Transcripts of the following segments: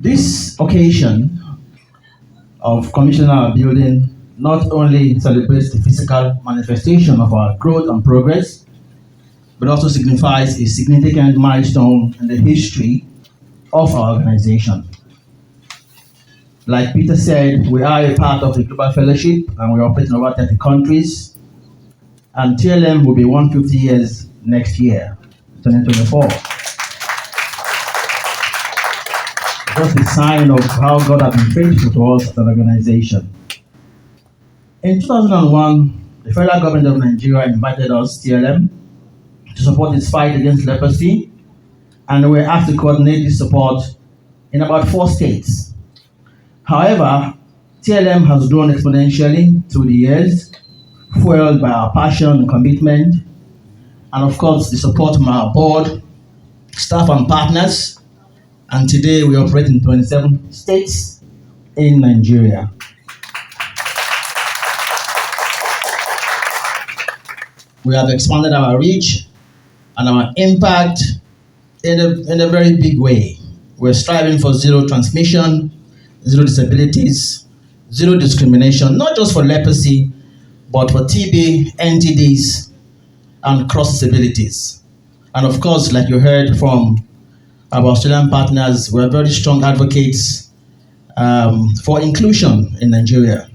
This occasion of commissioning our building not only celebrates the physical manifestation of our growth and progress, but also signifies a significant milestone in the history of our organization. Like Peter said, we are a part of the Global Fellowship and we operate in over 30 countries. And TLM will be 150 years next year, 2024. Just a sign of how God has been faithful to us as an organization. In 2001, the federal government of Nigeria invited us, TLM, to support its fight against leprosy, and we were asked to coordinate this support in about 4 states. However, TLM has grown exponentially through the years, fueled by our passion and commitment, and of course the support from our board, staff and partners, and today we operate in 27 states in Nigeria. We have expanded our reach and our impact in a very big way. We're striving for zero transmission, zero disabilities, zero discrimination, not just for leprosy, but for TB, NTDs, and cross disabilities. And of course, like you heard from our Australian partners, we're very strong advocates for inclusion in Nigeria.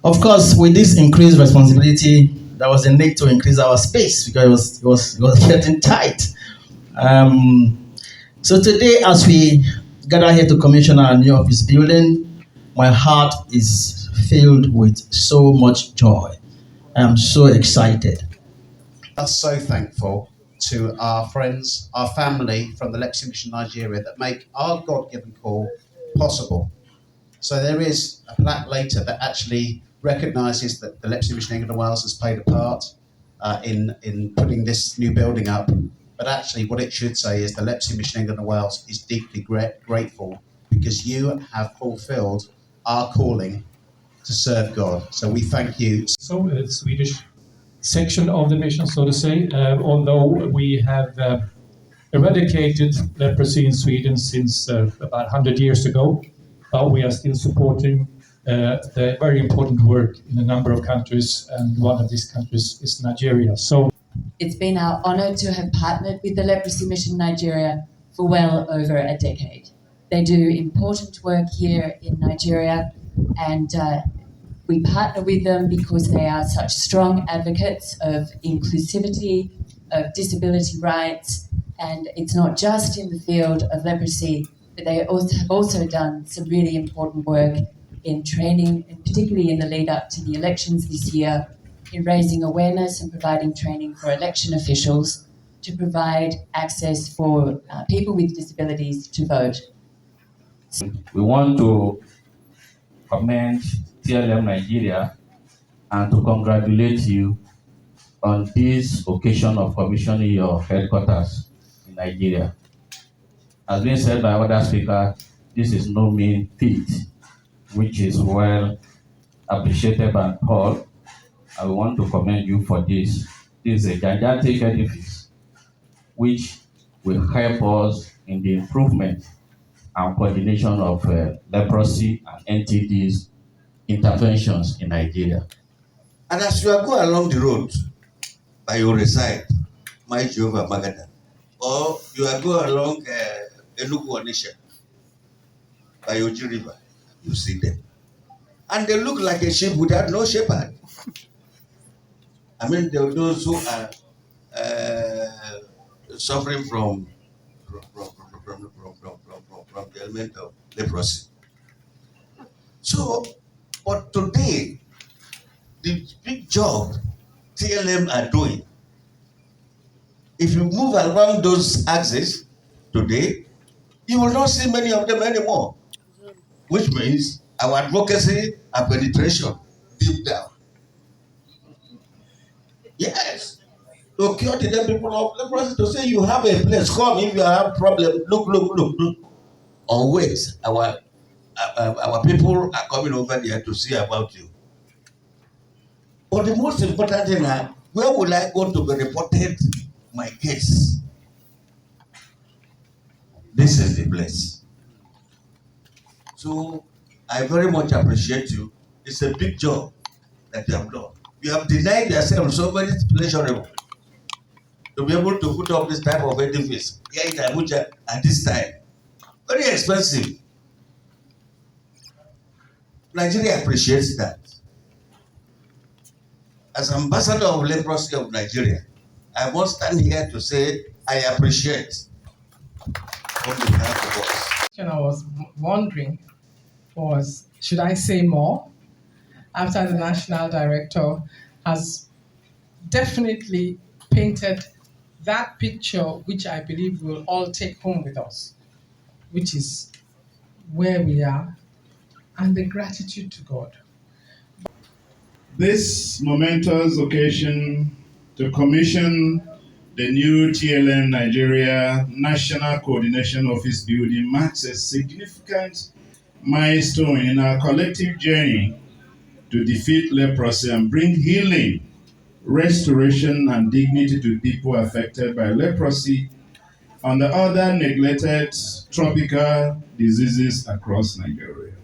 Of course, with this increased responsibility, there was a need to increase our space because it was getting tight. So today, as we gather here to commission our new office building, my heart is filled with so much joy. I am so excited. I'm so thankful to our friends, our family from the Leprosy Mission Nigeria that make our God-given call possible. So there is a plaque later that actually recognises that the Leprosy Mission England and Wales has played a part in putting this new building up. But actually what it should say is the Leprosy Mission England and Wales is deeply grateful because you have fulfilled our calling to serve God. So we thank you. So Swedish section of the mission, so to say, although we have eradicated leprosy in Sweden since about 100 years ago, but we are still supporting the very important work in a number of countries, and one of these countries is Nigeria. So it's been our honor to have partnered with the Leprosy Mission Nigeria for well over a decade. They do important work here in Nigeria, and we partner with them because they are such strong advocates of inclusivity, of disability rights, and it's not just in the field of leprosy, but they have also done some really important work in training, and particularly in the lead up to the elections this year, in raising awareness and providing training for election officials to provide access for people with disabilities to vote. We want to commend TLM Nigeria and to congratulate you on this occasion of commissioning your headquarters in Nigeria. As been said by other speakers, this is no mean feat, which is well appreciated by all. I want to commend you for this. This is a gigantic edifice which will help us in the improvement and coordination of leprosy and NTDs interventions in Nigeria. And as you are going along the road by your reside, my Jehovah Magadan, or you are going along Enugu Onisha by Oji River, you see them. And they look like a sheep without no shepherd. I mean, those who are suffering from the element of leprosy. So, but today, the big job TLM are doing, if you move around those axes today, you will not see many of them anymore, which means our advocacy and penetration deep down. Yes, to cure the dead people of leprosy, to say you have a place, come if you have a problem, look. Or wait, our people are coming over there to see about you. But the most important thing is, where will I go to be reported my case? This is the place. So I very much appreciate you. It's a big job that you have done. You have denied yourself so many pleasurable to be able to put up this type of edifice here in Abuja at this time. Very expensive. Nigeria appreciates that. As ambassador of leprosy of Nigeria, I must stand here to say I appreciate on behalf of us. And I was wondering was, should I say more? After the national director has definitely painted that picture, which I believe we'll all take home with us, which is where we are and the gratitude to God. This momentous occasion to commission the new TLM Nigeria National Coordination Office building marks a significant milestone in our collective journey to defeat leprosy and bring healing, restoration, and dignity to people affected by leprosy and the other neglected tropical diseases across Nigeria.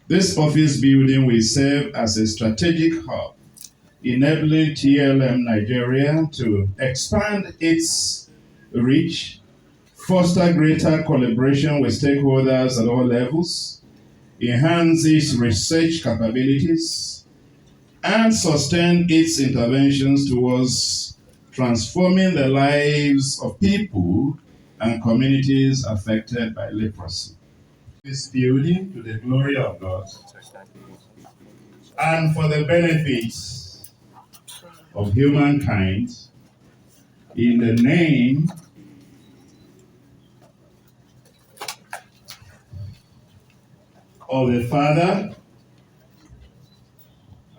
This office building will serve as a strategic hub, enabling TLM Nigeria to expand its reach, foster greater collaboration with stakeholders at all levels, enhance its research capabilities, and sustain its interventions towards transforming the lives of people and communities affected by leprosy. This building to the glory of God and for the benefits of humankind, in the name of the Father,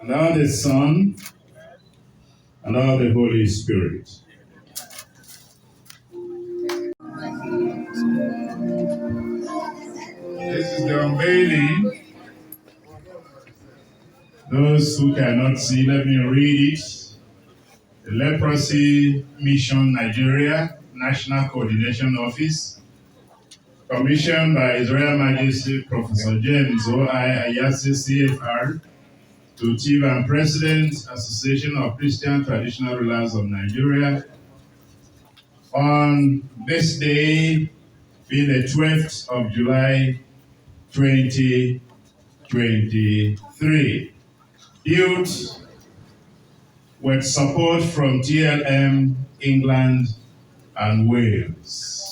and of the Son, and of the Holy Spirit. This is the unveiling. Those who cannot see, let me read it. The Leprosy Mission Nigeria National Coordination Office, commissioned by His Royal Majesty Professor James O.I. Ayasi CFR, to Chief and President, Association of Christian Traditional Rulers of Nigeria, on this day, being the 12th of July, 2023. Built with support from TLM, England, and Wales.